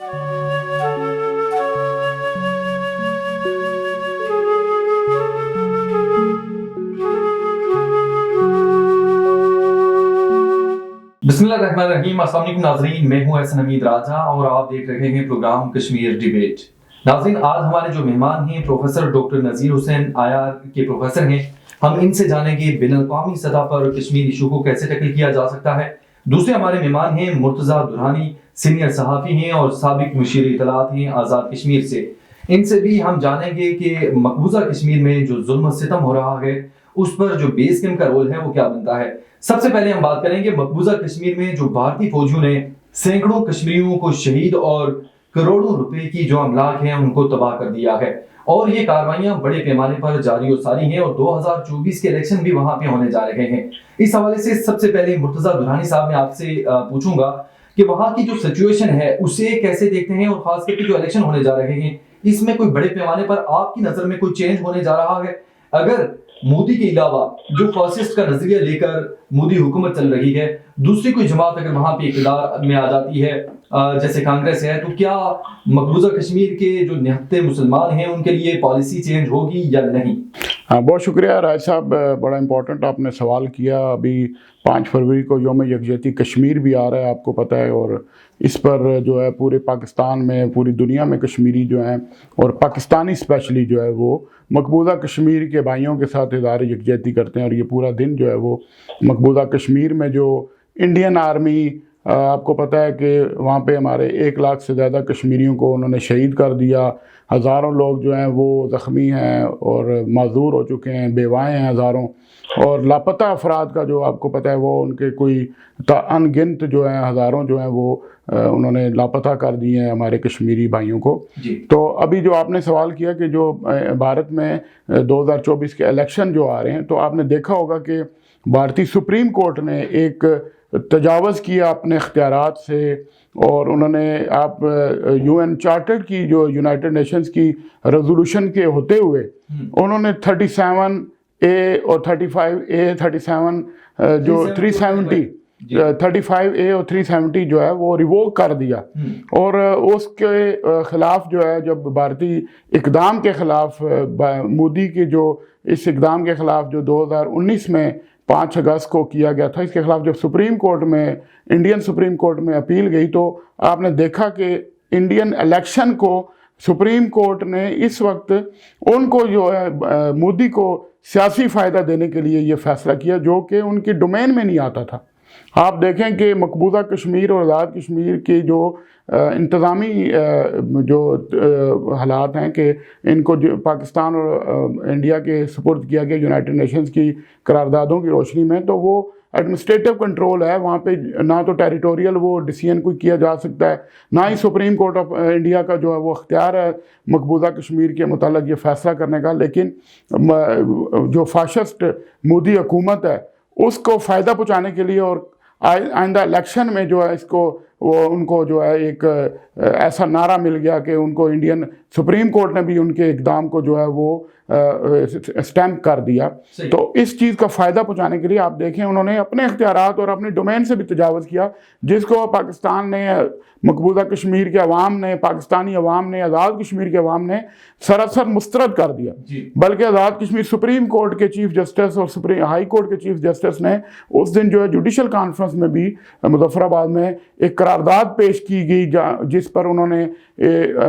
बिस्मिल्लाहिर्रहमानिर्रहीम। अस्सलाम वालेकुम नाज़रीन, मैं हूं एहसन हमीद राजा और आप देख रहे हैं प्रोग्राम कश्मीर डिबेट। नाज़रीन, आज हमारे जो मेहमान हैं प्रोफेसर डॉक्टर नज़ीर हुसैन आईआर के प्रोफेसर हैं। हम इनसे जानेंगे बिन-अक़वामी सतह पर कश्मीर इशू को कैसे टैकल किया जा सकता है। दूसरे हमारे मेहमान हैं मुर्तज़ा दुरानी, सीनियर सहाफ़ी हैं और साबिक़ मुशीर इत्तलाआत हैं आज़ाद कश्मीर से। इनसे भी हम जानेंगे कि मकबूजा कश्मीर में जो जुल्म सितम हो रहा है उस पर जो बेस कैंप का रोल है वो क्या बनता है। सबसे पहले हम बात करेंगे मकबूजा कश्मीर में जो भारतीय फौजियों ने सैकड़ों कश्मीरियों को शहीद और करोड़ों रुपए की जो अमलाक हैं उनको तबाह कर दिया है और ये कार्रवाइयां बड़े पैमाने पर जारी और सारी हैं और 2024 के इलेक्शन भी वहां पे होने जा रहे हैं। इस हवाले से सबसे पहले मुर्तज़ा दुरानी साहब मैं आपसे पूछूंगा कि वहां की जो सिचुएशन है उसे कैसे देखते हैं और खास करके जो इलेक्शन होने जा रहे हैं इसमें कोई बड़े पैमाने पर आपकी नजर में कोई चेंज होने जा रहा है। अगर मोदी के अलावा जो फासिस्ट का नजरिया लेकर मोदी हुकूमत चल रही है, दूसरी कोई जमात अगर वहां पे इक़्तिदार में आ जाती है जैसे कांग्रेस है, तो क्या मकबूजा कश्मीर के जो निहत्ते मुसलमान हैं उनके लिए पॉलिसी चेंज होगी या नहीं? हाँ, बहुत शुक्रिया राय साहब, बड़ा इम्पोर्टेंट आपने सवाल किया। अभी 5 फरवरी को यौम यकजहती कश्मीर भी आ रहा है, आपको पता है, और इस पर जो है पूरे पाकिस्तान में, पूरी दुनिया में कश्मीरी जो हैं और पाकिस्तानी स्पेशली जो है वो मकबूजा कश्मीर के भाइयों के साथ इज़हार यकजहती करते हैं। और ये पूरा दिन जो है वो मकबूजा कश्मीर में जो इंडियन आर्मी, आपको पता है कि वहाँ पे हमारे 1 लाख से ज़्यादा कश्मीरियों को उन्होंने शहीद कर दिया। हज़ारों लोग जो हैं वो ज़ख्मी हैं और माजूर हो चुके हैं, बेवाएँ हैं हज़ारों, और लापता अफराद का जो आपको पता है वो उनके कोई अनगिनत जो हैं हज़ारों जो हैं वो उन्होंने लापता कर दिए हैं हमारे कश्मीरी भाइयों को। तो अभी जो आपने सवाल किया कि जो भारत में 2024 के इलेक्शन जो आ रहे हैं, तो आपने देखा होगा कि भारतीय सुप्रीम कोर्ट ने एक तजावज़ किया अपने इख्तियारात से, और उन्होंने आप UN चार्टर की, जो यूनाइटेड नेशंस की रेजोल्यूशन के होते हुए उन्होंने 37A और 35A 37 जो 370 35A और 370 जो है वो रिवोक कर दिया। और उसके ख़िलाफ़ जो है, जब भारतीय इक़दाम के ख़िलाफ़, मोदी के जो इस इक़दाम के ख़िलाफ़ जो 2019 में 5 अगस्त को किया गया था, इसके ख़िलाफ़ जब सुप्रीम कोर्ट में, इंडियन सुप्रीम कोर्ट में अपील गई, तो आपने देखा कि इंडियन इलेक्शन को सुप्रीम कोर्ट ने इस वक्त उनको जो है मोदी को सियासी फ़ायदा देने के लिए ये फ़ैसला किया जो कि उनकी डोमेन में नहीं आता था। आप देखें कि मकबूजा कश्मीर और आज़ाद कश्मीर की जो इंतज़ामी जो हालात हैं कि इनको जो पाकिस्तान और इंडिया के सुपुर्द किया गया यूनाइटेड नेशंस की करारदादों की रोशनी में, तो वो एडमिनिस्ट्रेटिव कंट्रोल है वहाँ पे, ना तो टेरिटोरियल वो डिसीजन कोई किया जा सकता है, ना ही सुप्रीम कोर्ट ऑफ इंडिया का जो है वो अख्तियार है मकबूजा कश्मीर के मुताल्लिक़ ये फ़ैसला करने का। लेकिन जो फाशिस्ट मोदी हुकूमत है उसको फ़ायदा पहुँचाने के लिए और आइंदा इलेक्शन में जो है इसको उनको जो है एक ऐसा नारा मिल गया कि उनको इंडियन सुप्रीम कोर्ट ने भी उनके इक़दाम को जो है वो स्टैम्प कर दिया। तो इस चीज़ का फ़ायदा पहुंचाने के लिए आप देखें उन्होंने अपने इख्तियारात और अपने डोमेन से भी तजावज़ किया, जिसको पाकिस्तान ने, मकबूजा कश्मीर के अवाम ने, पाकिस्तानी अवाम ने, आज़ाद कश्मीर के अवाम ने सरासर मुस्तरद कर दिया। बल्कि आज़ाद कश्मीर सुप्रीम कोर्ट के चीफ जस्टिस और सुप्रीम हाई कोर्ट के चीफ जस्टिस ने उस दिन जो है जुडिशल कॉन्फ्रेंस में भी मुज़फ़्फ़राबाद में एक करारदाद पेश की गई जिस पर उन्होंने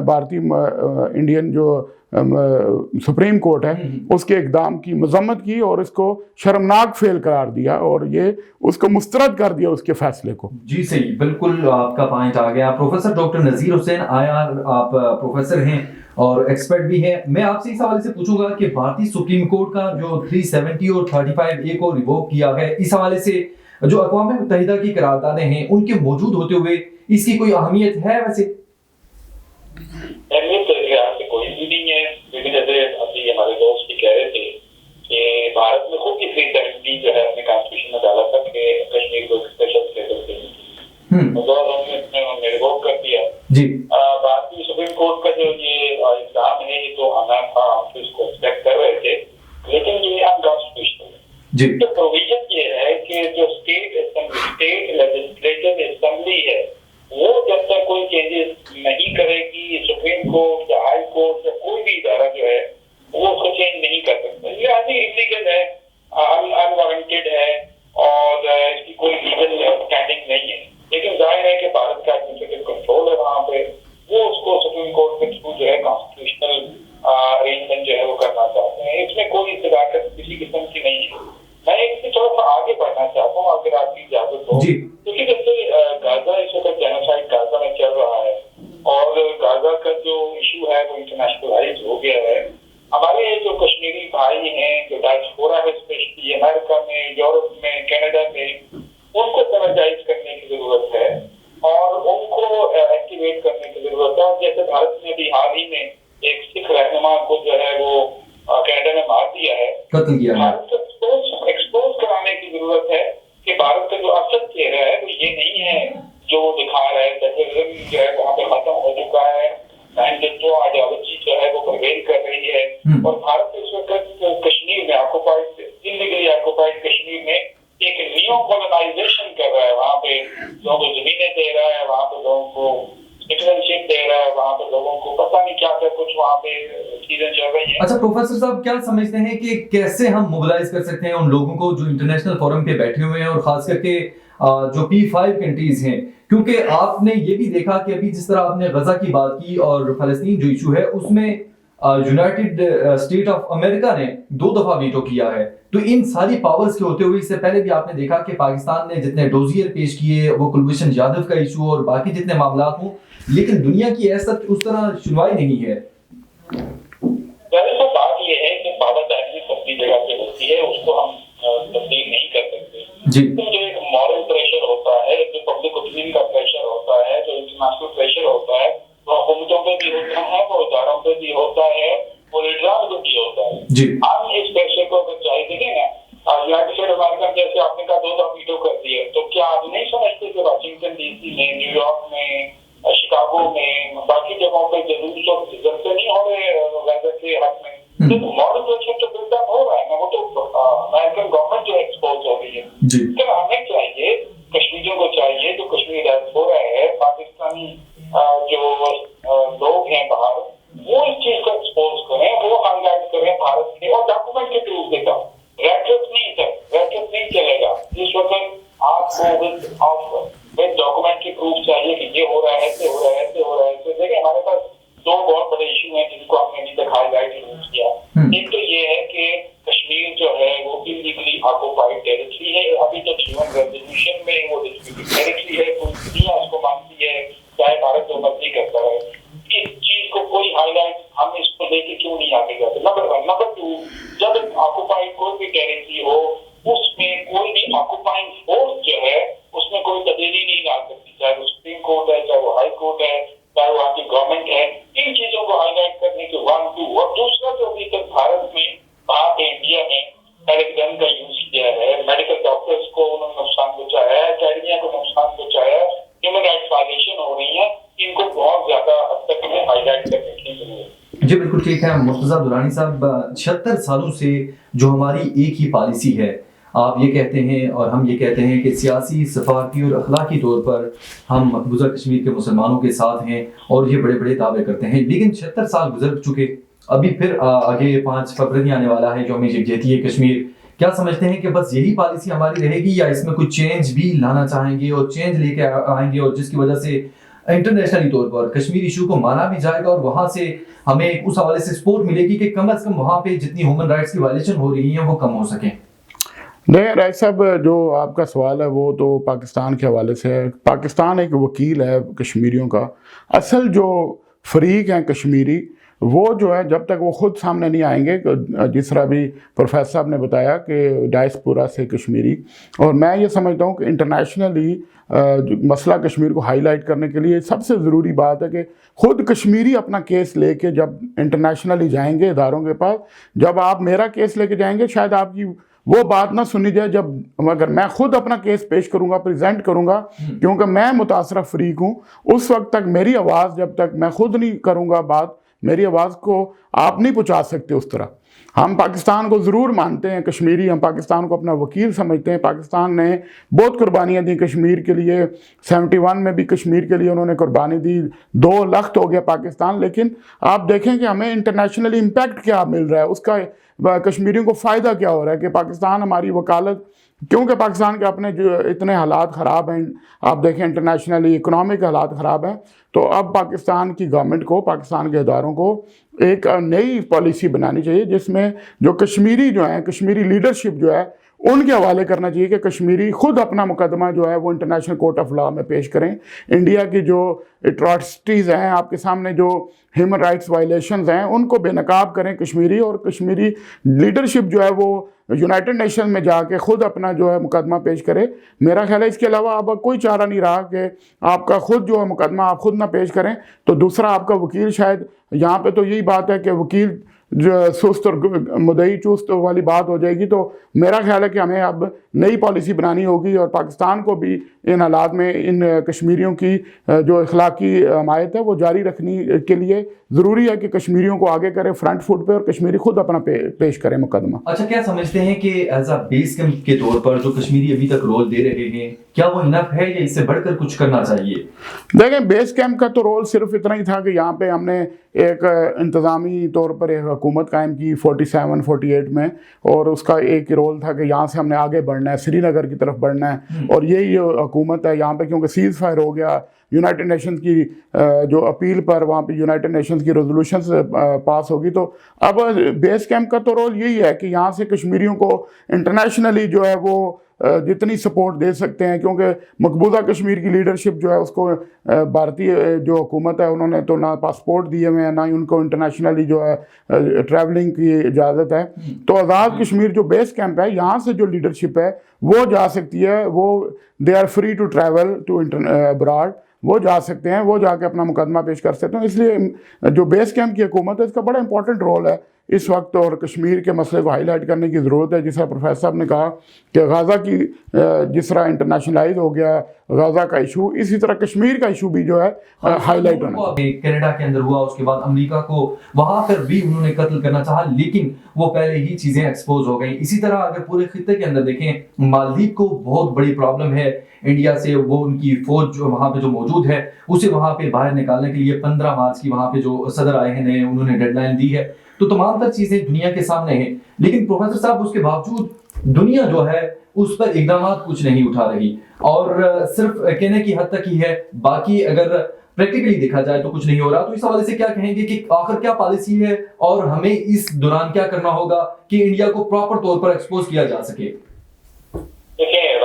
भारतीय इंडियन जो सुप्रीम कोर्ट है उसके इक़दाम की मज़म्मत की और इसको शर्मनाक फेल करार दिया और ये उसको मुस्तरद कर दिया उसके फैसले को। जी सही, बिल्कुल आपका पॉइंट आ गया। प्रोफेसर डॉक्टर नज़ीर हुसैन आईआर, आप प्रोफेसर हैं और एक्सपर्ट भी हैं। मैं आपसे इस हवाले से पूछूंगा कि भारतीय सुप्रीम कोर्ट का जो 370 और 35A को रिवोक किया है, इस हवाले से जो अक़वाम मुत्तहिदा की करारदादें हैं उनके मौजूद होते हुए इसकी कोई अहमियत है? वैसे अहमियत तो कोई भी नहीं है, क्योंकि जैसे अभी हमारे दोस्त भी कह रहे थे कि भारत में खुद की 370 जो है अपने कॉन्स्टिट्यूशन में डाला था कि कश्मीर को स्पेशल स्टेटस देंगे, तो हमने रिवोक कर दिया जी। भारतीय सुप्रीम कोर्ट का जो ये एग्जाम है ये तो आना था, हम तो इसको एक्सपेक्ट कर रहे थे, लेकिन ये अनकॉन्स्टिट्यूशनल है। तो प्रोविजन ये है कि जो स्टेट लेजिस्लेटिव असेंबली है वो जब तक कोई चेंजेस नहीं ساتھ جیسے بھارت میں بھی حال ہی میں ایک سکھ رہنما کو جو ہے وہ کینیڈا میں مار دیا ہے. قتل کیا ہے. بھارت کو ایکسپوز کرانے کی ضرورت ہے کہ بھارت کا جو اصل چہرہ ہے وہ یہ نہیں ہے جو وہ دکھا رہا ہے. ٹیررزم جو ہے وہاں پہ ختم ہو چکا ہے, ہندوتو آئیڈیالوجی جو ہے وہ پرویل کر رہی ہے, اور بھارت اس وقت کشمیر میں آکوپائڈ انلیگلی آکوپائڈ کشمیر میں ایک نیو کولونائزیشن کر رہا ہے. وہاں پہ لوگوں کو زمینیں دے رہا ہے, وہاں پہ لوگوں کو سٹیزنشپ دے رہا ہے, وہاں پہ لوگوں کو پتہ نہیں کیا کیا کچھ وہاں پہ چیزیں چل رہی ہیں. اچھا پروفیسر صاحب, کیا سمجھتے ہیں کہ کیسے ہم موبلائز کر سکتے ہیں ان لوگوں کو جو انٹرنیشنل فورم پہ بیٹھے ہوئے ہیں, اور خاص کر کے جو P5 کنٹریز ہیں, کیونکہ آپ نے یہ بھی دیکھا کہ ابھی جس طرح آپ نے غزہ کی بات کی اور فلسطین جو ایشو ہے اس میں یونائٹڈ اسٹیٹ آف امریکہ نے 2 دفعہ ویٹو کیا ہے. تو ان ساری پاورز کے ہوتے ہوئے اس سے پہلے بھی آپ نے دیکھا کہ پاکستان نے جتنے ڈوزیئر پیش کیے, وہ کلبھوشن یادو کا ایشو اور باقی جتنے معاملات ہوں, لیکن دنیا کی ایسا اس طرح سنوائی نہیں ہے. بات یہ ہے کہ پاور ڈائنامکس اپنی جگہ پہ ہوتی ہے, اس کو ہم تبدیل نہیں کر سکتے. جی, جو ایک مورل پریشر ہوتا ہے, جو پبلک اوپینین کا پریشر ہوتا ہے, جو انٹرنیشنل پریشر ہوتا ہے, وہ حکومتوں پہ بھی ہوتا ہے, وہ اداروں پہ بھی ہوتا ہے, وہ لیڈروں پہ بھی ہوتا ہے. جی, ہم اس پریشر کو اگر چاہیے دیکھیں نا, یونائٹڈ اسٹیٹ امریکہ جیسے آپ نے کہا 2 دفعہ ویٹو کر دیے, تو کیا آپ نہیں سمجھتے کہ واشنگٹن ڈی سی میں, نیو یارک میں, شکاگو میں, باقی جگہوں پہ جلوس تو جلسے نہیں ہو رہے غزہ کے حق میں؟ مارل پریشر تو بلڈ اپ ہو رہا ہے نا, وہ تو امریکن گورنمنٹ جو ایکسپوز ہو رہی ہے. پھر ہمیں چاہیے, کشمیریوں کو چاہیے جو کشمیر ریز ہو رہا ہے, پاکستانی جو لوگ ہیں باہر, وہ اس چیز کو ایکسپوز کریں, وہ ہائی لائٹ کریں بھارت کے, اور ڈاکومنٹ کے پروف دیتا ہوں. ریٹرس نہیں سر, ریٹرس نہیں چلے گا. اس وقت آپ کو ود ڈاکومنٹ کے پروف چاہیے کہ یہ ہو رہا ہے, ایسے ہو رہا ہے, ایسے ہو رہا ہے. تو دیکھیں ہمارے پاس 2 بہت بڑے ایشو ہیں جن کو ہم نے ابھی تک ہائی لائٹ نہیں کیا. ایک تو یہ ہے کہ کشمیر جو ہے وہ انلیگلی آکوپائڈ ٹیریٹری ہے. ابھی تک ہیومن ریزولوشن میں وہ ڈسپیوٹڈ ٹیریٹری ہے, پوری دنیا اس کو مانتی ہے, چاہے بھارت جو مرضی کرتا ہے. اس چیز کو کوئی ہائی لائٹ ہم اس کو لے کے کیوں نہیں آگے جاتے؟ نمبر 1. نمبر 2, جب آکوپائڈ کوئی بھی ٹیریٹری ہو, اس میں کوئی بھی آکوپائنگ فورس جو ہے اس میں کوئی تبدیلی نہیں لا سکتی, چاہے وہ سپریم کورٹ ہے, چاہے وہ ہائی کورٹ ہے, چاہے وہ آپ کی گورنمنٹ ہے. ان چیزوں کو ہائی لائٹ کرنے کے 1 2. اور دوسرا جو ابھی تک بھارت میں, آپ انڈیا میں پیراگن کا یوز کیا ہے, میڈیکل ڈاکٹرز کو انہوں نے نقصان پہنچایا ہے, اکیڈمیا کو نقصان پہنچایا ہے, ہیومن رائٹس وائلیشن ہو رہی ہیں, ان کو بہت زیادہ حد تک ہمیں ہائی لائٹ کرنے کی ضرورت ہے. جی بالکل ٹھیک ہے. مرتضیٰ درانی صاحب, 76 سالوں سے جو ہماری ایک ہی پالیسی ہے, آپ یہ کہتے ہیں اور ہم یہ کہتے ہیں کہ سیاسی, سفارتی اور اخلاقی طور پر ہم مقبوضہ کشمیر کے مسلمانوں کے ساتھ ہیں, اور یہ بڑے بڑے دعوے کرتے ہیں, لیکن 76 سال گزر چکے, ابھی پھر آگے 5 فروری آنے والا ہے جو ہمیں یکجہتی ہے کشمیر. کیا سمجھتے ہیں کہ بس یہی پالیسی ہماری رہے گی, یا اس میں کچھ چینج بھی لانا چاہیں گے اور چینج لے کے آئیں گے, اور جس کی وجہ سے انٹرنیشنلی طور پر کشمیر ایشو کو مانا بھی جائے گا, اور وہاں سے ہمیں اس حوالے سے سپورٹ ملے گی کہ کم از کم وہاں پہ جتنی ہیومن رائٹس کی وائلیشن ہو رہی ہیں وہ کم ہو سکیں؟ نہیں رائے صاحب, جو آپ کا سوال ہے وہ تو پاکستان کے حوالے سے ہے. پاکستان ایک وکیل ہے کشمیریوں کا. اصل جو فریق ہیں کشمیری, وہ جو ہے جب تک وہ خود سامنے نہیں آئیں گے, جس طرح بھی پروفیسر صاحب نے بتایا کہ ڈائسپورا سے کشمیری, اور میں یہ سمجھتا ہوں کہ انٹرنیشنلی مسئلہ کشمیر کو ہائی لائٹ کرنے کے لیے سب سے ضروری بات ہے کہ خود کشمیری اپنا کیس لے کے جب انٹرنیشنلی جائیں گے اداروں کے پاس, جب آپ میرا کیس لے کے جائیں گے شاید آپ کی وہ بات نہ سنی جائے. جب اگر میں خود اپنا کیس پیش کروں گا, پریزنٹ کروں گا, کیونکہ میں متاثرہ فریق ہوں, اس وقت تک میری آواز, جب تک میں خود نہیں کروں گا بات, میری آواز کو آپ نہیں پہنچا سکتے اس طرح. ہم پاکستان کو ضرور مانتے ہیں کشمیری, ہم پاکستان کو اپنا وکیل سمجھتے ہیں. پاکستان نے بہت قربانیاں دی کشمیر کے لیے, 71 میں بھی کشمیر کے لیے انہوں نے قربانی دی, 2 لخت ہو گیا پاکستان. لیکن آپ دیکھیں کہ ہمیں انٹرنیشنلی امپیکٹ کیا مل رہا ہے, اس کا کشمیریوں کو فائدہ کیا ہو رہا ہے کہ پاکستان ہماری وکالت, کیونکہ پاکستان کے اپنے جو اتنے حالات خراب ہیں, آپ دیکھیں انٹرنیشنلی اکنامک حالات خراب ہیں, تو اب پاکستان کی گورنمنٹ کو, پاکستان کے اداروں کو ایک نئی پالیسی بنانی چاہیے جس میں جو کشمیری جو ہیں, کشمیری لیڈرشپ جو ہے उनके हवाले करना चाहिए कि कश्मीरी खुद अपना मुकदमा जो है वो इंटरनेशनल कोर्ट ऑफ लॉ में पेश करें। इंडिया की जो एट्रॉसिटीज़ हैं, आपके सामने जो ह्यूमन राइट्स वायलेशंस हैं, उनको बेनकाब करें कश्मीरी, और कश्मीरी लीडरशिप जो है वो यूनाइटेड नेशन में जाके खुद अपना जो है मुकदमा पेश करे। मेरा ख्याल है इसके अलावा अब कोई चारा नहीं रहा कि आपका खुद जो है मुकदमा आप खुद ना पेश करें तो दूसरा आपका वकील, शायद यहाँ पे तो यही बात है कि वकील जो सुस्त और मुदई चुस्त वाली बात हो जाएगी। तो मेरा ख्याल है कि हमें अब नई पॉलिसी बनानी होगी और पाकिस्तान को भी इन हालात में इन कश्मीरियों की जो इखलाकी हमायत है वो जारी रखनी के लिए ज़रूरी है कि कश्मीरियों को आगे करें फ्रंट फुट पे और कश्मीरी खुद अपना पेश करें मुकदमा। अच्छा, क्या समझते हैं कि एज अ बेस कैंप के तौर पर जो कश्मीरी अभी तक रोल दे रहे हैं, क्या वो इनफ है या इससे बढ़कर कुछ करना चाहिए? देखें, बेस कैंप का तो रोल सिर्फ इतना ही था कि यहाँ पे हमने एक इंतज़ामी तौर पर एक हुकूमत कायम की 47-48 में, और उसका एक रोल था कि यहाँ से हमने आगे बढ़ना है, श्रीनगर की तरफ बढ़ना है, और यही हुकूमत है यहाँ पे। क्योंकि सीज़ फायर हो गया, यूनाइटेड नेशंस की जो अपील पर वहाँ पे यूनाइटेड नेशंस की रेजोल्यूशंस पास होगी, तो अब बेस कैंप का तो रोल यही है कि यहाँ से कश्मीरियों को इंटरनेशनली जो है वो जितनी सपोर्ट दे सकते हैं, क्योंकि मकबूजा कश्मीर की लीडरशिप जो है उसको भारतीय जो हुकूमत है उन्होंने तो ना पासपोर्ट दिए हुए हैं, ना ही उनको इंटरनेशनली जो है ट्रैवलिंग की इजाज़त है। तो आज़ाद कश्मीर जो बेस कैंप है, यहाँ से जो लीडरशिप है वो जा सकती है, वो they are free to travel to abroad, वो जा सकते हैं, वो जाके अपना मुकदमा पेश कर सकते हैं। इसलिए जो बेस कैंप की हुकूमत है इसका बड़ा इंपॉर्टेंट रोल है इस वक्त, और कश्मीर के मसले को हाईलाइट करने की ज़रूरत है। जिस तरह प्रोफेसर साहब ने कहा कि गाज़ा की जिस तरह इंटरनेशनलाइज हो गया गाज़ा का इशू, इसी तरह कश्मीर का इशू भी जो है हाईलाइट होना चाहिए। कनाडा के अंदर हुआ, उसके बाद अमेरिका को वहां पर भी उन्होंने कत्ल करना चाहा, लेकिन वो पहले ही चीजें एक्सपोज हो गई। इसी तरह अगर पूरे खित्ते के अंदर देखें, मालदीव को बहुत बड़ी प्रॉब्लम है इंडिया से, वो उनकी फौज जो वहां पे जो मौजूद है उसे वहां पे बाहर निकालने के लिए 15 मार्च की वहां पे जो सदर आए हैं नए, उन्होंने डेडलाइन दी है। तो तमाम तर चीजें दुनिया के सामने हैं, लेकिन प्रोफेसर साहब उसके बावजूद दुनिया जो है उस पर इकदाम कुछ नहीं उठा रही, और सिर्फ कहने की हद तक ही है, बाकी अगर प्रैक्टिकली देखा जाए तो कुछ नहीं हो रहा। तो इस हवाले से क्या कहेंगे कि आखिर क्या पॉलिसी है और हमें इस दौरान क्या करना होगा कि इंडिया को प्रॉपर तौर पर एक्सपोज किया जा सके? देखिए,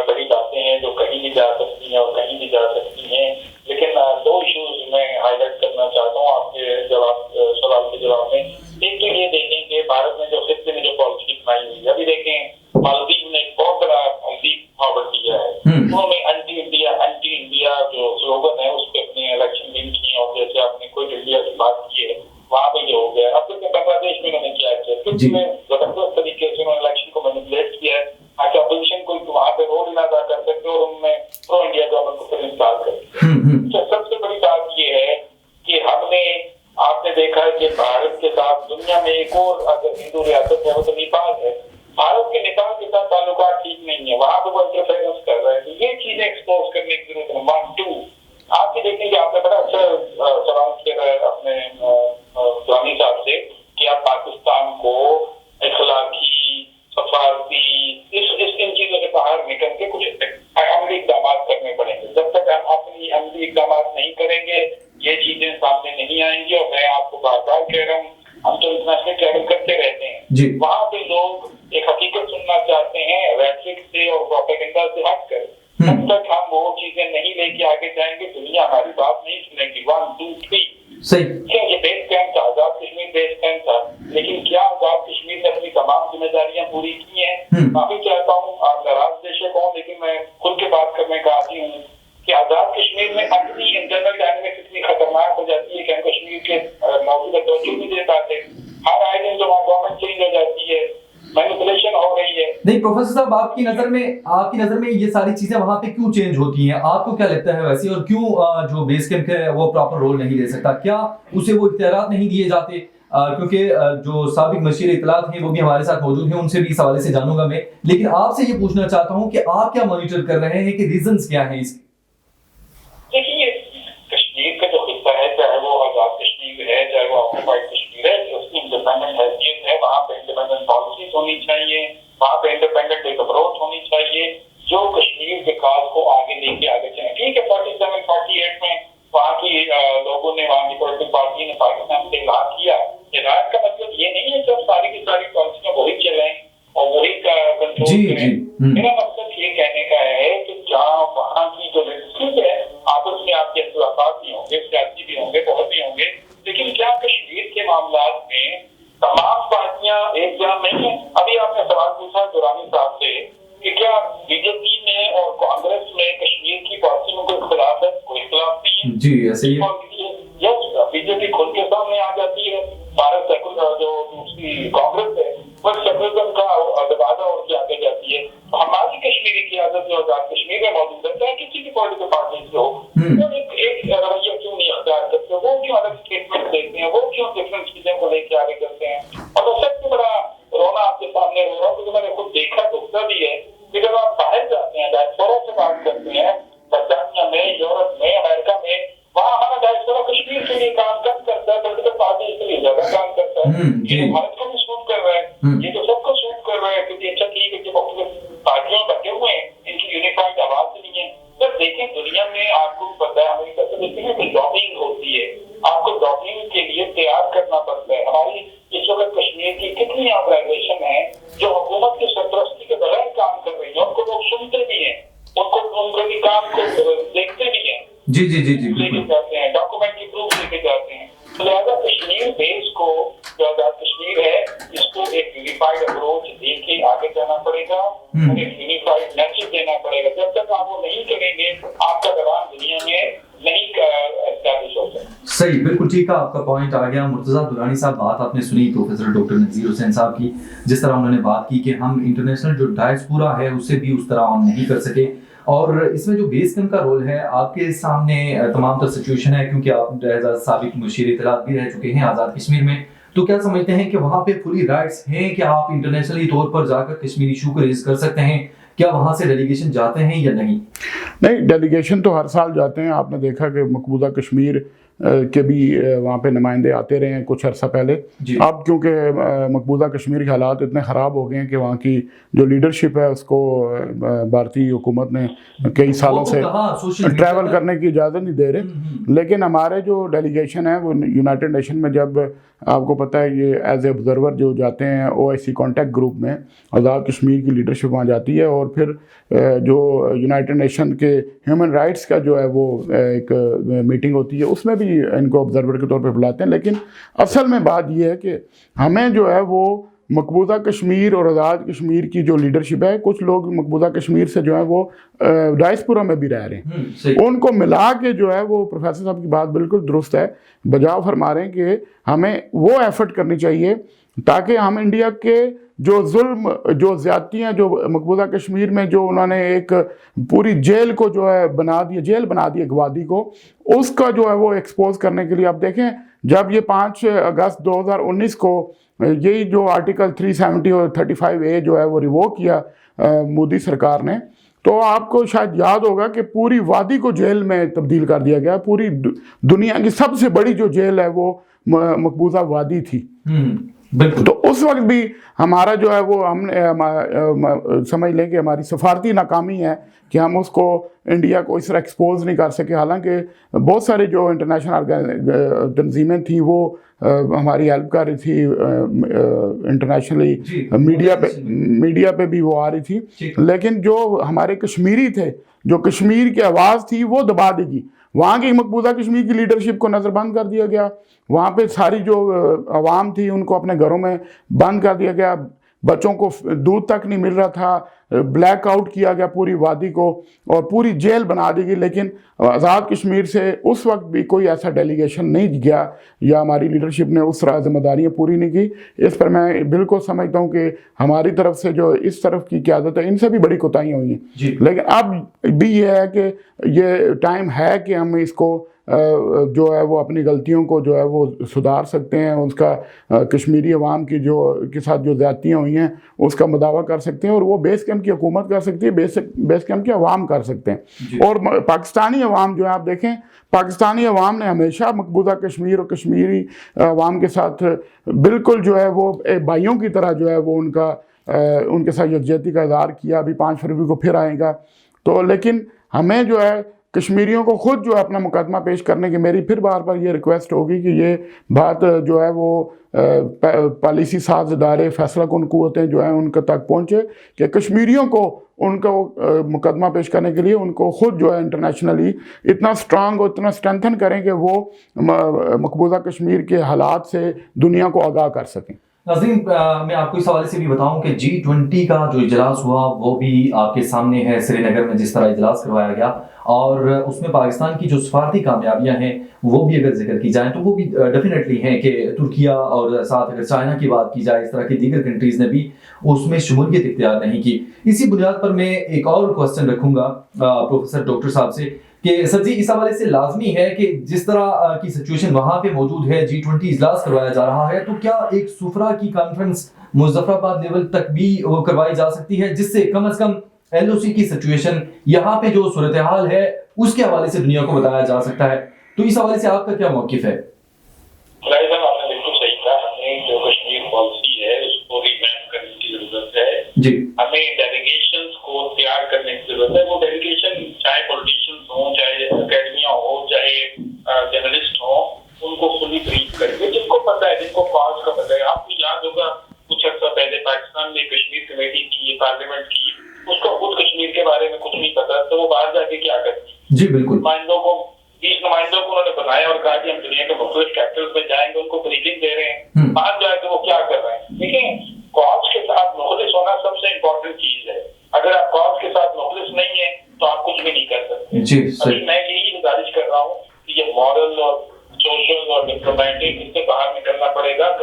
बड़ी बातें हैं जो कहीं भी जा सकती हैं और कहीं भी जा सकती हैं, लेकिन दो इश्यूज मैं हाईलाइट करना चाहता हूँ आपके सवाल के जवाब में। एक तो ये देखें कि भारत में जो खित्ते में जो पॉलिसी बनाई हुई है, अभी देखें मालदीव ने एक बहुत बड़ा मालदीव फॉरवर्ड किया है, उन्होंने एंटी इंडिया जो स्लोगन है उस पर अपने इलेक्शन विन किए, और जैसे आपने कोई इंडिया की बात की है वहां पे ये हो गया। अब देखिए बांग्लादेश में उन्होंने क्या किया, क्योंकि जबरदस्त तरीके से उन्होंने इलेक्शन को मैनिपुलेट किया है ताकि अपोजिशन को वहां पे रोल ना अदा कर सकते और उनमें प्रो इंडिया गवर्नमेंट को फिर इंस्टॉल कर। तो सबसे बड़ी बात ये है कि आपने देखा है कि भारत के साथ दुनिया में एक और अगर हिंदू रियासत है वो तो नेपाल है। भारत के नेपाल के साथ ताल्लुकात ठीक नहीं है, वहां पे वो इंटरफेरेंस कर रहे हैं। तो ये चीजें एक्सपोज करने की जरूरत है। 1, 2 आप ये देखेंगे, आपने बड़ा अच्छा सवाल किया है अपने स्वामी साहब से कि आप पाकिस्तान को इखलाकी सफारती इन चीजों से बाहर निकल के कुछ अमली इकदाम करने पड़ेंगे। जब तक हम अपनी अमली इकदाम नहीं करेंगे ये चीजें सामने नहीं आएंगी। और मैं आपको बार बार कह रहा हूँ, हम तो इंटरनेशनल ट्रैवल करते रहते हैं, वहां पे लोग एक हकीकत सुनना चाहते हैं रेटरिक से और प्रोपेगेंडा से हटकर। जब तक हम वो चीजें नहीं लेके आगे जाएंगे दुनिया हमारी बात नहीं सुनेगी। 1, 2, 3 सही। क्या ये बेस कैंप था, आजाद कश्मीर बेस कैंप था, लेकिन क्या आजाद कश्मीर ने अपनी तमाम जिम्मेदारियां पूरी की हैं? माफी चाहता हूँ, आप नाराज बेशक हों, लेकिन मैं खुल के बात करने का आदी हूँ कि आजाद कश्मीर में अपनी इंटरनल डायनेमिक्स इतनी खतरनाक हो जाती है कि हम कश्मीर के मौजूदा तवज्जो नहीं दे पाते। हर आए दिन जो गवर्नमेंट चेंज हो जाती है, मैनिपुलेशन हो रही है। नहीं प्रोफेसर साहब, आपकी नजर में ये सारी चीजें वहां पे क्यों चेंज होती हैं? आपको क्या लगता है वैसे, और क्यों जो बेस कैंप है वो प्रॉपर रोल नहीं ले सकता? क्या उसे वो इख्तियारात नहीं दिए जाते? क्योंकि जो साबिक मशीर इत्तलात हैं वो भी हमारे साथ मौजूद हैं, उनसे भी इस हवाले से जानूंगा मैं। लेकिन आपसे ये पूछना चाहता हूँ कि आप क्या मॉनिटर कर रहे हैं कि रीजंस क्या हैं इसके? देखिए, कश्मीर का जो हिस्सा है, चाहे वो आजाद कश्मीर है चाहे वो ऑक्युपाइड कश्मीर है, उसकी इंडिपेंडेंट हैसियत है, वहाँ पे इंडिपेंडेंट पॉलिसीज होनी चाहिए, वहाँ पे इंडिपेंडेंट एक अप्रोच होनी चाहिए जो कश्मीर के काज को आगे लेके आगे चले। ठीक है, 47-48 में वहाँ की लोगों ने, वहाँ की पॉलिटिकल पार्टी ने पाकिस्तान से इलाहा किया। इलाहा का मतलब ये नहीं है कि सारी की सारी पॉलिसियां वही चलें और वही कंट्रोल मेरा मकसद ये कहने का है कि जहाँ वहाँ की जो ठीक है आपस में आपके इख्तिलाफात भी होंगे, सियासी भी होंगे, बहुत भी होंगे, लेकिन क्या कश्मीर के मामलात में तमाम पार्टियां एक जहाँ नहीं है? अभी आपने सवाल पूछा दुरानी साहब से कि क्या बीजेपी में और कांग्रेस में कश्मीर की पॉलिसी में कोई इख्तिलाफ है? कोई इख्तिलाफ नहीं है जी, ऐसे ही यस, बीजेपी खुद के सामने आ जाती है, भारत सेकुलर जो दूसरी कांग्रेस है वो सेकुलरिज्म का दरवाजा उड़ के आगे जाती है। हमारी कश्मीरी की आदत जो आजाद कश्मीर में मौजूद है, चाहे किसी भी पॉलिटिकल पार्टी से हो, वो एक रवैया क्यों नहीं अख्तियार करते? वो क्यों अलग स्टेटमेंट देते हैं? वो क्यों डिफरेंट चीजों को लेके आगे करते हैं? और तो सबसे बड़ा रोना आपके सामने रो रहा हूँ क्योंकि मैंने खुद देखा, दुखता भी है कि जब आप बाहर जाते हैं, डायस्पोरा से बात करते हैं, बरतानिया में, यूरोप में, अमेरिका में, वहाँ हमारा डायस्पोरा कश्मीर के लिए काम कम करता है, पॉलिटिकल पार्टी के लिए ज्यादा काम करता है। ये भारत को भी सूट कर रहा है, ये तो सबको सूट कर रहा है, क्योंकि अच्छा ठीक है कि मुख्तलिफ पार्टियों में बटे हुए हैं, इनकी यूनिफाइड आवाज नहीं है। सर देखें, दुनिया में आपको पता है, अमेरिका से देखते हैं कि लॉबिंग होती है, आपको लॉबिंग के लिए तैयार करना पड़ता है। हमारी इस वक्त कश्मीर की कितनी ऑर्गेनाइजेशन है जो हुकूमत की सरपरस्ती के बगैर काम कर रही है, उनको लोग सुनते भी हैं, उनके काम को देखते भी हैं, जी लेके जाते हैं, डॉक्यूमेंट्री प्रूफ लेके जाते हैं। तो लिहाजा कश्मीर बेस को जो आजाद कश्मीर है, इसको एक यूनिफाइड अप्रोच दे के आगे जाना पड़ेगा और एक यूनिफाइड मैसेज देना पड़ेगा। जब तक आप वो नहीं करेंगे, आपका दबाव दुनिया में नहीं एस्टैब्लिश हो सकता। सही, बिल्कुल ठीक है, आपका पॉइंट आ गया। मुर्तज़ा दुरानी साहब, बात आपने सुनी प्रोफेसर डॉक्टर नज़ीर हुसैन साहब की, जिस तरह उन्होंने बात की कि हम इंटरनेशनल जो डायस्पोरा है उससे भी उस तरह ऑन नहीं कर सके, और इसमें जो बेस कैंप का रोल है आपके सामने तमाम तर सिचुएशन है, क्योंकि आप साबिक मुशीर इत्तलात भी रह चुके हैं आज़ाद कश्मीर में, तो क्या समझते हैं कि वहाँ पे फुली राइट्स हैं? क्या आप इंटरनेशनली तौर पर जाकर कश्मीरी इशू को रेज कर सकते हैं? क्या वहाँ से डेलीगेशन जाते हैं या नहीं? नहीं, डेलीगेशन तो हर साल जाते हैं। आपने देखा कि मकबूजा कश्मीर के भी वहाँ पे नुमाइंदे आते रहे हैं कुछ अर्सा पहले। अब क्योंकि मकबूजा कश्मीर के हालात इतने ख़राब हो गए हैं कि वहाँ की जो लीडरशिप है उसको भारतीय हुकूमत ने कई सालों से ट्रैवल करने की इजाज़त नहीं दे रहे। लेकिन हमारे जो डेलीगेशन है वो यूनाइटेड नेशन में, जब आपको पता है ये एज ए ऑब्जर्वर जो जाते हैं OIC कॉन्टैक्ट ग्रुप में, आज़ाद कश्मीर की लीडरशिप वहाँ जाती है, और फिर जो यूनाइटेड नेशन के ह्यूमन राइट्स का जो है वो एक मीटिंग होती है, उसमें भी इनको ऑब्जर्वर के तौर पे बुलाते हैं। लेकिन असल में बात ये है कि हमें जो है वो मकबूजा कश्मीर और आज़ाद कश्मीर की जो लीडरशिप है, कुछ लोग मकबूजा कश्मीर से जो है वो डायस्पोरा में भी रह रहे हैं, उनको मिला के जो है वो प्रोफेसर साहब की बात बिल्कुल दुरुस्त है, बजाव फरमा रहे हैं कि हमें वो एफर्ट करनी चाहिए ताकि हम इंडिया के जो जुल्म, जो ज़्यादतियाँ जो मकबूजा कश्मीर में जो उन्होंने एक पूरी जेल को जो है जेल बना दी अगवादी को, उसका जो है वो एक्सपोज करने के लिए आप देखें, जब ये 5 अगस्त 2019 को यही जो आर्टिकल 370 और 35A जो है वो रिवोक किया मोदी सरकार ने, तो आपको शायद याद होगा कि पूरी वादी को जेल में तब्दील कर दिया गया। पूरी दुनिया की सबसे बड़ी जो जेल है वो मकबूजा वादी थी। तो उस वक्त भी हमारा जो है वो हमने समझ लें कि हमारी सफारती नाकामी है कि हम उसको इंडिया को इस तरह एक्सपोज नहीं कर सके। हालांकि बहुत सारे जो इंटरनेशनल तंजीमें थी वो हमारी हेल्प कर रही थी, इंटरनेशनली मीडिया पे भी वो आ रही थी, लेकिन जो हमारे कश्मीरी थे, जो कश्मीर की आवाज़ थी वो दबा देगी। वहाँ की मकबूजा कश्मीर की लीडरशिप को नज़रबंद कर दिया गया, वहाँ पे सारी जो आवाम थी उनको अपने घरों में बंद कर दिया गया, बच्चों को दूध तक नहीं मिल रहा था, ब्लैक आउट किया गया पूरी वादी को और पूरी जेल बना दी गई। लेकिन आज़ाद कश्मीर से उस वक्त भी कोई ऐसा डेलीगेशन नहीं गया या हमारी लीडरशिप ने उस तरह जिम्मेदारियाँ पूरी नहीं की। इस पर मैं बिल्कुल समझता हूँ कि हमारी तरफ से जो इस तरफ की क़यादत है, इनसे भी बड़ी कोताहियाँ हुई हैं। लेकिन अब भी ये है कि ये टाइम है कि हम इसको जो है वो अपनी गलतियों को जो है वो सुधार सकते हैं, उसका कश्मीरी अवाम की जो के साथ जो ज़्यादतियाँ हुई हैं उसका मुदावा कर सकते हैं, और वो बेस कैंप की हुकूमत कर सकती है, बेस कैंप के अवाम कर सकते हैं। और पाकिस्तानी अवाम जो है, आप देखें पाकिस्तानी अवाम ने हमेशा मकबूजा कश्मीर और कश्मीरी अवाम के साथ बिल्कुल जो है वो भाइयों की तरह जो है वो उनके साथ यकजहती का इज़हार किया। अभी 5 फरवरी को फिर आएगा तो, लेकिन हमें जो है کشمیریوں کو خود جو ہے اپنا مقدمہ پیش کرنے کی میری پھر بار بار یہ ریکویسٹ ہوگی کہ یہ بات جو ہے وہ پالیسی ساز ادارے فیصلہ کن قوتیں جو ہیں ان کے تک پہنچے کہ کشمیریوں کو ان کو مقدمہ پیش کرنے کے لیے ان کو خود جو ہے انٹرنیشنلی اتنا سٹرانگ اور اتنا اسٹرینتھن کریں کہ وہ مقبوضہ کشمیر کے حالات سے دنیا کو آگاہ کر سکیں۔ ناظرین، میں آپ کو اس حوالے سے بھی بتاؤں کہ G20 کا جو اجلاس ہوا وہ بھی آپ کے سامنے ہے، سری نگر میں جس طرح اجلاس کروایا گیا، اور اس میں پاکستان کی جو سفارتی کامیابیاں ہیں وہ بھی اگر ذکر کی جائیں تو وہ بھی ڈیفینیٹلی ہیں کہ ترکیہ اور ساتھ اگر چائنا کی بات کی جائے، اس طرح کی دیگر کنٹریز نے بھی اس میں شمولیت اختیار نہیں کی۔ اسی بنیاد پر میں ایک اور کوسچن رکھوں گا پروفیسر ڈاکٹر صاحب سے کہ سر جی اس حوالے سے لازمی ہے کہ جس طرح کی سچویشن وہاں پہ موجود ہے، G20 اجلاس کروایا جا رہا ہے، تو کیا ایک سفرا کی کانفرنس مظفر آباد لیول تک بھی وہ کروائی جا سکتی ہے جس سے کم از کم LOC کی سچویشن یہاں پہ جو صورتحال ہے اس کے حوالے سے دنیا کو بتایا جا سکتا ہے؟ تو اس حوالے سے آپ کا کیا موقف ہے؟ آپ نے بالکل صحیح کہا، ہمیں جو کشمیر پالیسی ہے اس کو ریویمپ کرنے کی ضرورت ہے جی، ہمیں ڈیلیگیشنز کو تیار کرنے کی ضرورت ہے۔ وہ ڈیلیگیشن چاہے پولیٹیشینز ہوں، چاہے اکیڈمیا ہو، چاہے جرنلسٹ ہوں، ان کو فلی بریف کر کے جن کو پتہ ہے، جن کو کاز کا پتہ ہے۔ آپ کو یاد ہوگا کچھ عرصہ پہلے پاکستان نے کشمیر کمیٹی کی، پارلیمنٹ کی، اس کو خود کشمیر کے بارے میں کچھ نہیں پتا، تو وہ باہر جا کے کیا کرتی؟ جی بالکل، نمائندوں کو 20 نمائندوں کو انہوں نے بنایا اور کہا کہ ہم دنیا کے مختلف کیپٹلز میں جائیں گے، ان کو بریفنگ دے رہے ہیں، باہر جا کے وہ کیا کر رہے ہیں۔ دیکھیں، کاز کے ساتھ مخلص ہونا سب سے امپورٹنٹ چیز ہے۔ اگر آپ کاز کے ساتھ مخلص نہیں ہیں تو آپ کچھ بھی نہیں کر سکتے۔ جی ابھی میں یہی گزارش کر رہا ہوں کہ یہ مورل اور سوشل اور ڈپلومیٹک اس سے باہر نکلنا پڑے گا،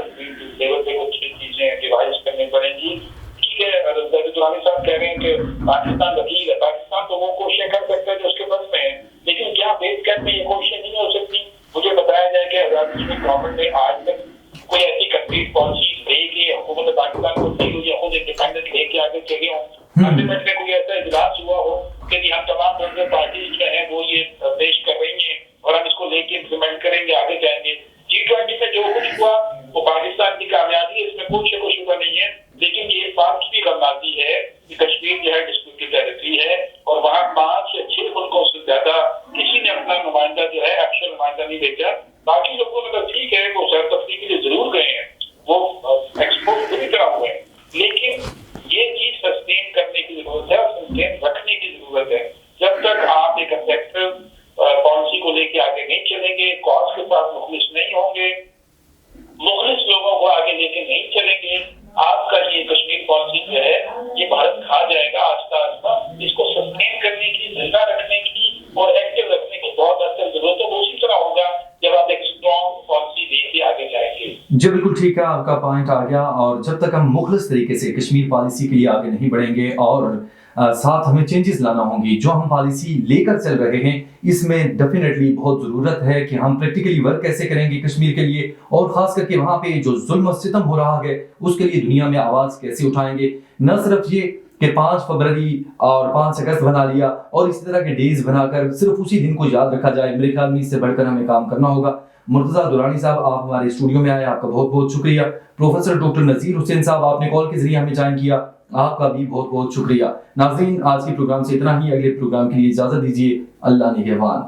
لیول پہ کچھ چیزیں ریوائز کرنی پڑیں گی۔ ٹھیک ہے، دورانی صاحب کہہ رہے ہیں کہ پاکستان وکیل ہے، پاکستان تو وہ کوششیں کر سکتا ہے جو اس کے بس میں ہے، لیکن کیا بیس کیمپ میں یہ کوششیں نہیں ہو سکتی؟ مجھے بتایا جائے کہ آزاد کشمیر گورنمنٹ نے آج تک کوئی ایسی کمپلیٹ پالیسی لے کے حکومت پاکستان کو دی ہوئی ہے، خود انڈیپینڈنٹ لے کے آگے چلے ہوں، پارلیمنٹ میں کوئی ایسا اجلاس ہوا ہو کہ جی ہم تمام پولیٹیکل پارٹیز جو ہیں وہ یہ پیش کر رہی ہیں اور ہم اس کو لے کے امپلیمنٹ کریں گے، آگے جائیں گے۔ G20 میں جو کچھ ہوا وہ پاکستان کی کامیابی ہے، اس میں کوئی شک و شبہ نہیں ہے، لیکن یہ بات کی غم آتی ہے کہ کشمیر جو ہے ڈسپیوٹڈ ٹیریٹری ہے اور وہاں 5 یا 6 ملکوں سے زیادہ کسی نے اپنا نمائندہ جو ہے ایکچوئل نمائندہ نہیں بھیجا۔ باقی لوگوں میں تو ٹھیک ہے وہ سیر تفریح کے لیے ضرور گئے ہیں، وہ ایکسپورٹ پوری طرح ہوئے ہیں، لیکن یہ چیز سسٹین کرنے کی ضرورت ہے اور سسٹین رکھنے کی ضرورت ہے۔ جب تک آپ ایک افیکٹو پالیسی کو لے کے آگے نہیں چلیں گے، کاز کے ساتھ مخلص نہیں ہوں گے، مخلص لوگوں کو آگے لے کے نہیں چلیں گے، آپ کا یہ کشمیر پالیسی جو ہے یہ بھارت کھا جائے گا آہستہ آہستہ۔ اس کو سسٹین کرنے کی، زندہ رکھنے کی اور ایکٹیو رکھنے کی بہت اصل ضرورت ہے۔ وہ اسی طرح ہوگا جب آپ ایک اسٹرانگ پالیسی لے کے آگے جائیں گے۔ جی بالکل ٹھیک ہے، آپ کا پوائنٹ آ گیا، اور جب تک ہم مخلص طریقے سے کشمیر پالیسی کے لیے آگے نہیں بڑھیں گے اور ساتھ ہمیں چینجز لانا ہوں گی، جو ہم پالیسی لے کر چل رہے ہیں اس میں ڈیفینیٹلی بہت ضرورت ہے کہ ہم پریکٹیکلی ورک کیسے کریں گے کشمیر کے لیے، اور خاص کر کے وہاں پہ جو ظلم و ستم ہو رہا ہے اس کے لیے دنیا میں آواز کیسے اٹھائیں گے۔ نہ صرف یہ کہ 5 فروری اور 5 اگست بنا لیا اور اسی طرح کے ڈیز بنا کر صرف اسی دن کو یاد رکھا جائے، میرے خیال میں اس سے بڑھ کر ہمیں کام کرنا ہوگا۔ مرتضیٰ دورانی صاحب، آپ ہمارے اسٹوڈیو میں آئے، آپ کا بہت بہت شکریہ۔ پروفیسر ڈاکٹر نذیر حسین صاحب، آپ نے کال کے ذریعے ہمیں جوائن کیا، آپ کا بھی بہت بہت شکریہ۔ ناظرین، آج کے پروگرام سے اتنا ہی، اگلے پروگرام کے لیے اجازت دیجیے، اللہ نگہبان۔